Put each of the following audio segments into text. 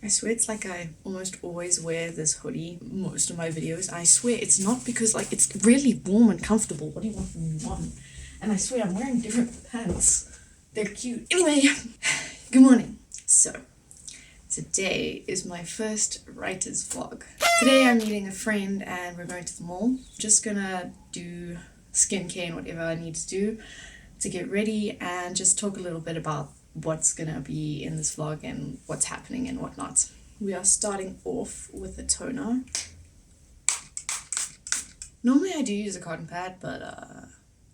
I swear it's like I almost always wear this hoodie most of my videos. I swear it's not because like it's really warm and comfortable. What do you want from me, Mom? And I swear I'm wearing different pants. They're cute. Anyway, good morning. So, today is my first writer's vlog. Today I'm meeting a friend and we're going to the mall. Just gonna do skincare and whatever I need to do to get ready and just talk a little bit about what's gonna be in this vlog and what's happening and whatnot. We are starting off with a toner. Normally I do use a cotton pad, but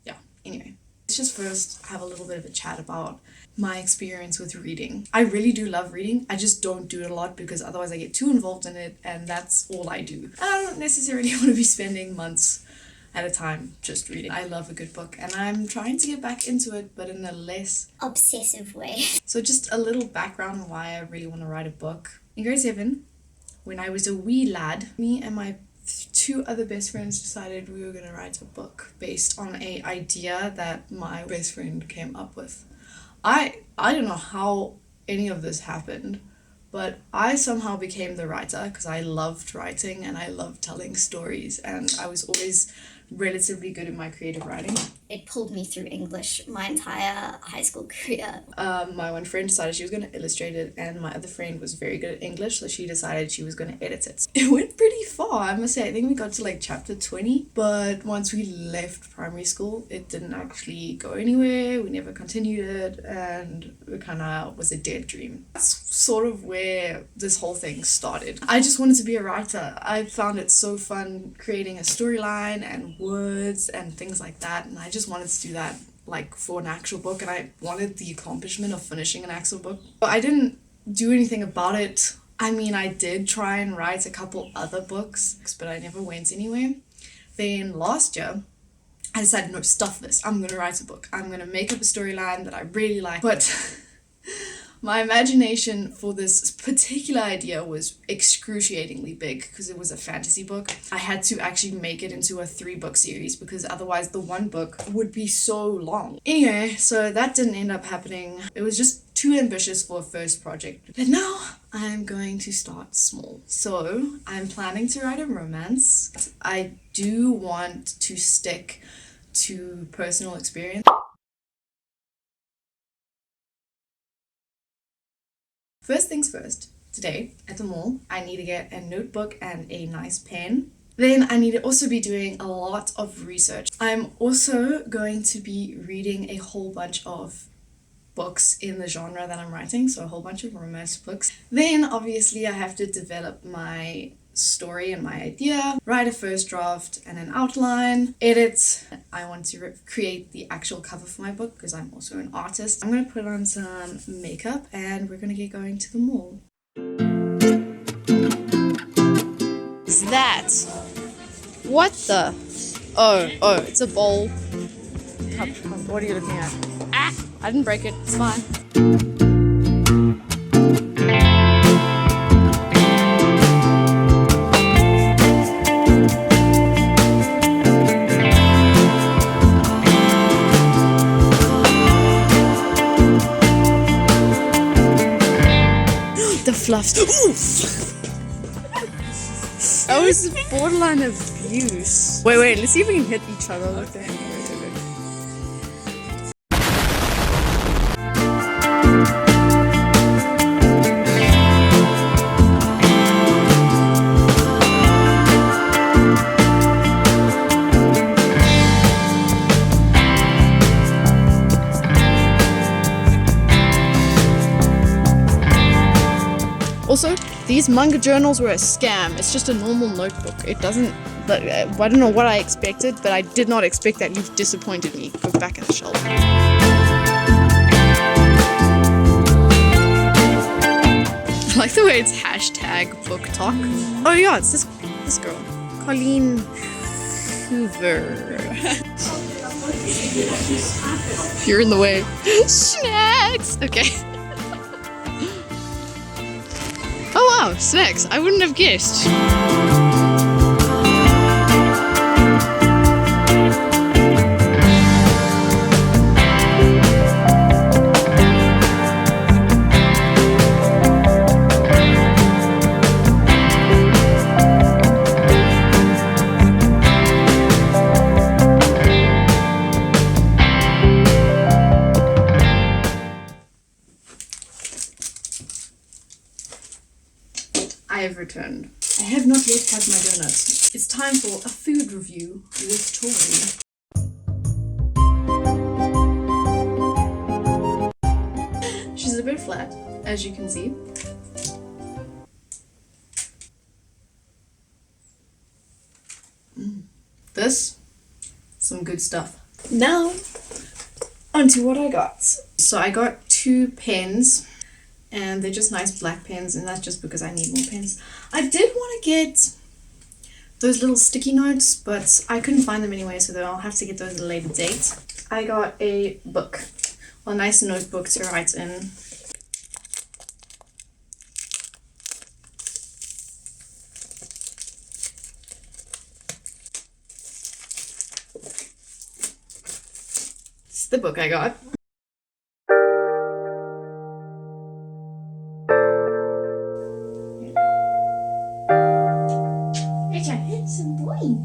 yeah, anyway. Let's just first have a little bit of a chat about my experience with reading. I really do love reading. I just don't do it a lot because otherwise I get too involved in it and that's all I do. And I don't necessarily want to be spending months at a time just reading. I love a good book and I'm trying to get back into it, but in a less obsessive way. So just a little background on why I really want to write a book. In grade 7, when I was a wee lad, me and my two other best friends decided we were going to write a book based on an idea that my best friend came up with. I don't know how any of this happened, but I somehow became the writer because I loved writing and I loved telling stories and I was always relatively good in my creative writing. It pulled me through English my entire high school career. My one friend decided she was going to illustrate it and my other friend was very good at English, so she decided she was going to edit it. It went pretty far, I must say. I think we got to like chapter 20, but once we left primary school it didn't actually go anywhere. We never continued it and it kind of was a dead dream. That's sort of where this whole thing started. I just wanted to be a writer. I found it so fun creating a storyline and words and things like that, and I just wanted to do that like for an actual book, and I wanted the accomplishment of finishing an actual book. But I didn't do anything about it. I mean, I did try and write a couple other books, but I never went anywhere. Then last year I decided, no, stuff this, I'm gonna write a book. I'm gonna make up a storyline that I really like. But my imagination for this particular idea was excruciatingly big because it was a fantasy book. I had to actually make it into a 3-book series because otherwise the one book would be so long. Anyway, so that didn't end up happening. It was just too ambitious for a first project. But now I'm going to start small. So I'm planning to write a romance. I do want to stick to personal experience. First things first, today at the mall, I need to get a notebook and a nice pen. Then I need to also be doing a lot of research. I'm also going to be reading a whole bunch of books in the genre that I'm writing, so a whole bunch of romance books. Then obviously I have to develop my story and my idea, write a first draft and an outline, edit. I want to create the actual cover for my book because I'm also an artist. I'm going to put on some makeup and we're going to get going to the mall. Is that? What the? Oh, it's a bowl. What are you looking at? Ah! I didn't break it, it's fine. The fluffs. Ooh! That was borderline abuse. Wait, let's see if we can hit each other with that. Also, these manga journals were a scam. It's just a normal notebook. It doesn't... I don't know what I expected, but I did not expect that. You've disappointed me. Go back in the shelf. I like the way it's hashtag book talk. Oh yeah, it's this girl. Colleen Hoover. You're in the way. Snacks! Okay. Oh wow, snacks. I wouldn't have guessed. I have returned. I have not yet had my donuts. It's time for a food review with Tori. She's a bit flat, as you can see. This, some good stuff. Now, onto what I got. So I got 2 pens, and they're just nice black pens, and that's just because I need more pens. I did want to get those little sticky notes, but I couldn't find them anyway, so then I'll have to get those at a later date. I got a book, a nice notebook to write in. It's the book I got. It's a handsome boy.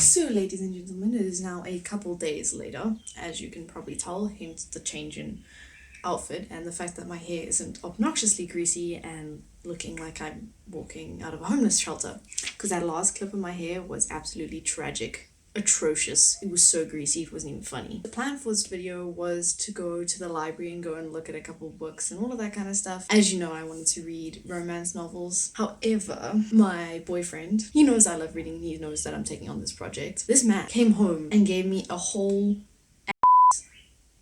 So, ladies and gentlemen, it is now a couple days later, as you can probably tell, hence the change in outfit and the fact that my hair isn't obnoxiously greasy and looking like I'm walking out of a homeless shelter. Because that last clip of my hair was absolutely tragic. Atrocious. It was so greasy it wasn't even funny. The plan for this video was to go to the library and go and look at a couple books and all of that kind of stuff. As you know, I wanted to read romance novels. However, my boyfriend, he knows I love reading, he knows that I'm taking on this project. This man came home and gave me a whole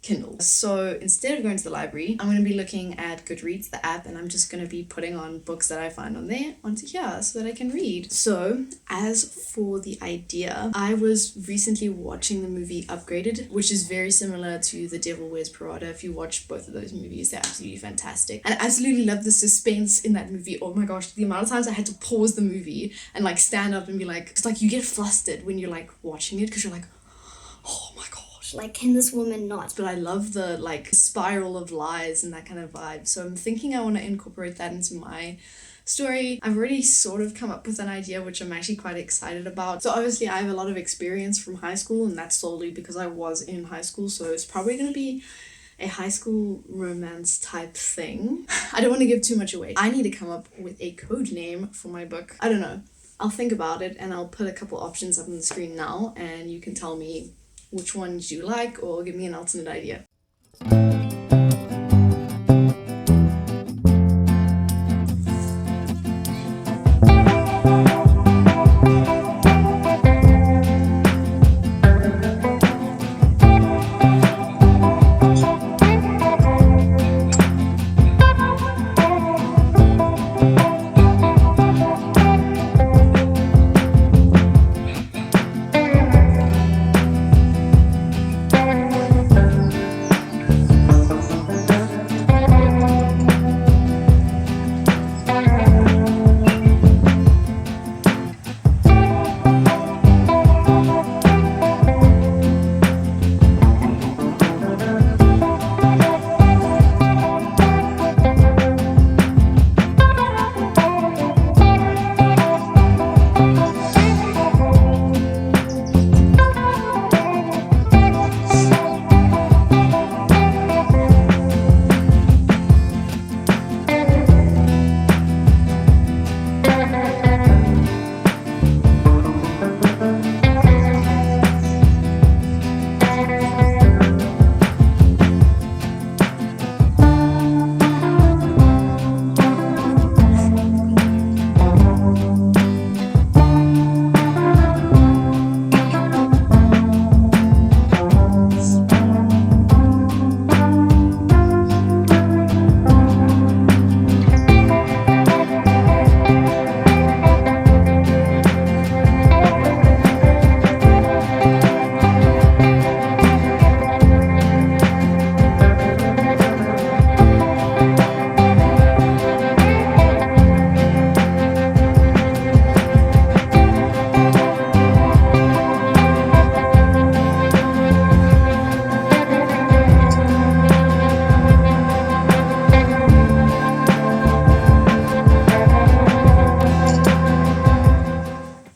Kindle. So instead of going to the library, I'm going to be looking at Goodreads, the app, and I'm just going to be putting on books that I find on there onto here so that I can read. So as for the idea, I was recently watching the movie Upgraded, which is very similar to The Devil Wears Prada. If you watch both of those movies, they're absolutely fantastic. And I absolutely love the suspense in that movie. Oh my gosh, the amount of times I had to pause the movie and like stand up and be like, it's like you get flustered when you're like watching it because you're like, oh my god. Like, can this woman not? But I love the like spiral of lies and that kind of vibe. So I'm thinking I want to incorporate that into my story. I've already sort of come up with an idea which I'm actually quite excited about. So obviously I have a lot of experience from high school, and that's solely because I was in high school. So it's probably going to be a high school romance type thing. I don't want to give too much away. I need to come up with a code name for my book. I don't know. I'll think about it and I'll put a couple options up on the screen now and you can tell me which ones you like or give me an alternate idea.